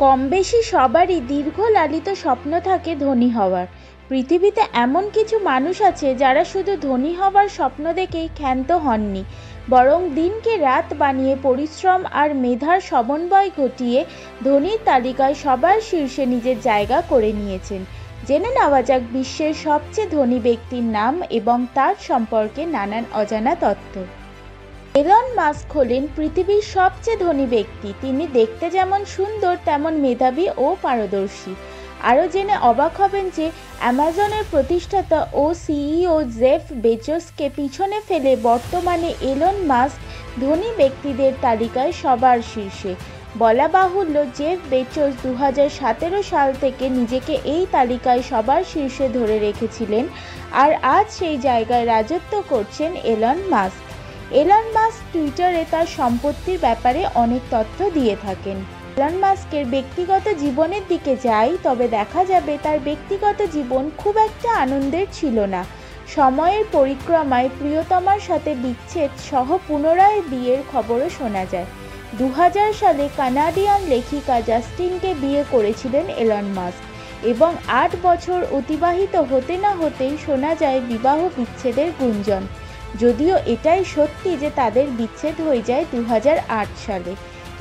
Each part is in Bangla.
কম বেশি সবারই দীর্ঘ লালিত স্বপ্ন থাকে ধনী হওয়ার। পৃথিবীতে এমন কিছু মানুষ আছে যারা শুধু ধনী হওয়ার স্বপ্ন দেখেই ক্ষান্ত হননি, বরং দিনকে রাত বানিয়ে পরিশ্রম আর মেধার সমন্বয় ঘটিয়ে ধনীর তালিকায় সবার শীর্ষে নিজের জায়গা করে নিয়েছেন। জেনে নেওয়া যাক বিশ্বের সবচেয়ে ধনী ব্যক্তির নাম এবং তার সম্পর্কে নানান অজানা তথ্য। এলন মাস্ক হলেন পৃথিবীর সবচেয়ে ধনী ব্যক্তি। তিনি দেখতে যেমন সুন্দর তেমন মেধাবী ও পারদর্শী। আরও জেনে অবাক হবেন যে অ্যামাজনের প্রতিষ্ঠাতা ও সিইও জেফ বেজোসকে পিছনে ফেলে বর্তমানে এলন মাস্ক ধনী ব্যক্তিদের তালিকায় সবার শীর্ষে। বলা বাহুল্য, জেফ বেজোস 2017 সাল থেকে নিজেকে এই তালিকায় সবার শীর্ষে ধরে রেখেছিলেন, আর আজ সেই জায়গায় রাজত্ব করছেন এলন মাস্ক। এলন মাস্ক টুইটারে তার সম্পত্তির ব্যাপারে অনেক তথ্য দিয়ে থাকেন। এলন মাস্কের ব্যক্তিগত জীবনের দিকে যাই, তবে দেখা যাবে তার ব্যক্তিগত জীবন খুব একটা আনন্দের ছিল না। সময়ের পরিক্রমায় প্রিয়তমার সাথে বিচ্ছেদ সহ পুনরায় বিয়ের খবরও শোনা যায়। 2000 সালে কানাডিয়ান লেখিকা জাস্টিনকে বিয়ে করেছিলেন এলন মাস্ক এবং 8 বছর অতিবাহিত হতে না হতেই শোনা যায় বিবাহ বিচ্ছেদের গুঞ্জন। যদিও এটাই সত্যি যে তাদের বিচ্ছেদ হয়ে যায় 2008 সালে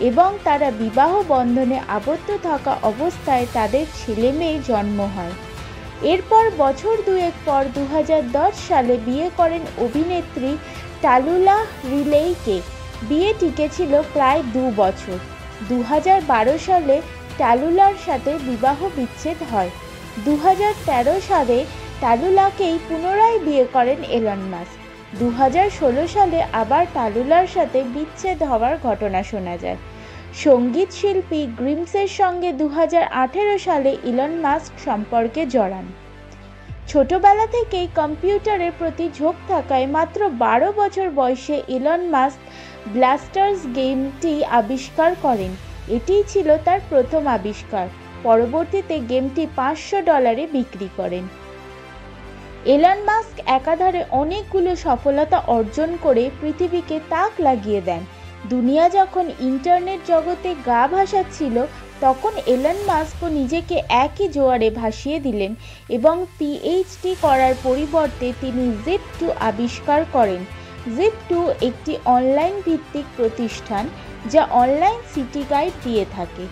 এবং তারা বিবাহ বন্ধনে আবদ্ধ থাকা অবস্থায় তাদের ছেলে মেয়ে জন্ম হয়। এরপর বছর দুয়েক পর 2010 সালে বিয়ে করেন অভিনেত্রী টালুলা রিলেইকে। বিয়ে টিকেছিল প্রায় 2 বছর। 2012 সালে টালুলার সাথে বিবাহ বিচ্ছেদ হয়। 2013 সালে টালুলাকেই পুনরায় বিয়ে করেন এলন মাস্ক। 2016 সালে আবার টালুলার সাথে বিচ্ছেদ হওয়ার ঘটনা শোনা যায়। সঙ্গীত শিল্পী গ্রিমসের সঙ্গে 2018 সালে ইলন মাস্ক সম্পর্কে জড়ান। ছোটবেলা থেকেই কম্পিউটারের প্রতি ঝোঁক থাকায় মাত্র 12 বছর বয়সে ইলন মাস্ক ব্লাস্টার্স গেমটি আবিষ্কার করেন। এটিই ছিল তার প্রথম আবিষ্কার। পরবর্তীতে গেমটি $500 বিক্রি করেন। এলন মাস্ক একাধারে অনেকগুলো সফলতা অর্জন করে পৃথিবীকে তাক লাগিয়ে দেন। দুনিয়া যখন ইন্টারনেট জগতে গা ভাসাচ্ছিল, তখন এলন মাস্কও নিজেকে একই জোয়ারে ভাসিয়ে দিলেন এবং পিএইচডি করার পরিবর্তে তিনি জিপ2 আবিষ্কার করেন। জিপ2 একটি অনলাইন ভিত্তিক প্রতিষ্ঠান যা অনলাইন সিটি গাইড দিয়ে থাকে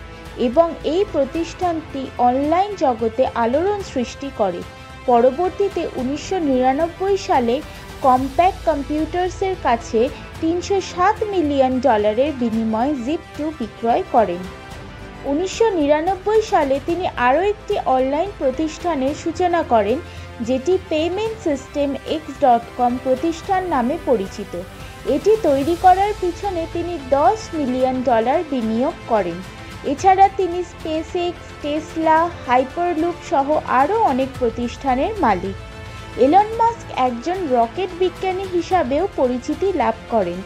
এবং এই প্রতিষ্ঠানটি অনলাইন জগতে আলোড়ন সৃষ্টি করে। পরবর্তীতে 1999 সালে কম্প্যাক্ট কম্পিউটার্সের কাছে $307 মিলিয়ন বিনিময়ে জিপ2 বিক্রয় করেন। 1999 সালে তিনি আরও একটি অনলাইন প্রতিষ্ঠানের সূচনা করেন, যেটি পেমেন্ট সিস্টেম x.com প্রতিষ্ঠান নামে পরিচিত। এটি তৈরি করার পিছনে তিনি $10 মিলিয়ন বিনিয়োগ করেন। এছাড়া তিনি স্পেসএক্স, টেসলা, হাইপারলুপ সহ আরও অনেক প্রতিষ্ঠানের মালিক। এলন মাস্ক একজন রকেট বিজ্ঞানী হিসাবেও পরিচিতি লাভ করেন।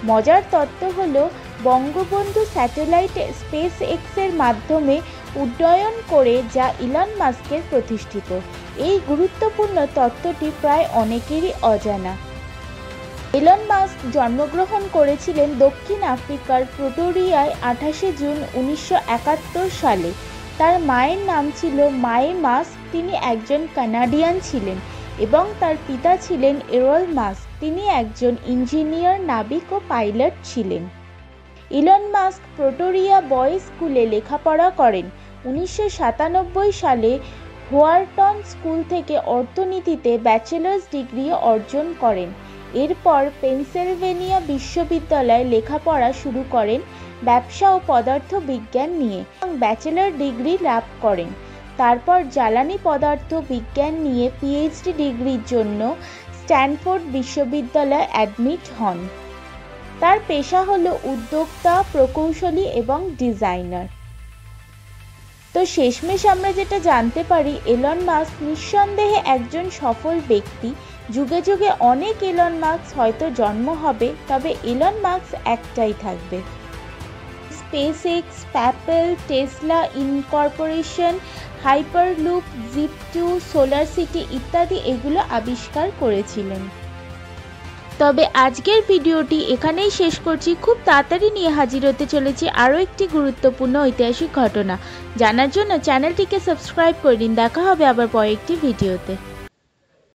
মজার তথ্য হলো, বঙ্গবন্ধু স্যাটেলাইট স্পেসএক্সের মাধ্যমে উড্ডয়ন করে যা ইলন মাস্কের প্রতিষ্ঠিত। এই গুরুত্বপূর্ণ তথ্যটি প্রায় অনেকেরই অজানা। এলন মাস্ক জন্মগ্রহণ করেছিলেন দক্ষিণ আফ্রিকার প্রিটোরিয়ায় 28 জুন 1971 সালে। তার মায়ের নাম ছিল মায়ে মাস্ক, তিনি একজন কানাডিয়ান ছিলেন, এবং তার পিতা ছিলেন এরল মাস্ক, তিনি একজন ইঞ্জিনিয়ার, নাবিক ও পাইলট ছিলেন। ইলন মাস্ক প্রিটোরিয়া বয়েজ স্কুলে লেখাপড়া করেন। 1997 সালে হোয়ার্টন স্কুল থেকে অর্থনীতিতে ব্যাচেলার্স ডিগ্রি অর্জন করেন। এরপর পেনসিলভেনিয়া বিশ্ববিদ্যালয়ে লেখাপড়া শুরু করেন ব্যবসা ও পদার্থ বিজ্ঞান নিয়ে এবং ব্যাচেলর ডিগ্রি লাভ করেন। তারপর জ্বালানি পদার্থ বিজ্ঞান নিয়ে পিএইচডি ডিগ্রির জন্য স্ট্যানফোর্ড বিশ্ববিদ্যালয়ে অ্যাডমিট হন। তার পেশা হলো উদ্যোক্তা, প্রকৌশলী এবং ডিজাইনার। তো শেষমেশ আমরা যেটা জানতে পারি, এলন মাস্ক নিঃসন্দেহে একজন সফল ব্যক্তি। যুগে যুগে অনেক এলন মাস্ক হয়তো জন্ম হবে, তবে এলন মাস্ক একটাই থাকবে। SpaceX, PayPal, Tesla incorporation, Hyperloop, Zip2, Solar City ইত্যাদি এগুলো আবিষ্কার করেছিলেন। তবে আজকের ভিডিওটি এখানেই শেষ করছি। খুব তাড়াতাড়ি নিয়ে হাজির হতে চলেছি আরও একটি গুরুত্বপূর্ণ ঐতিহাসিক ঘটনা জানার জন্য চ্যানেলটিকে সাবস্ক্রাইব করে দিন। দেখা হবে আবার পরের একটি ভিডিওতে।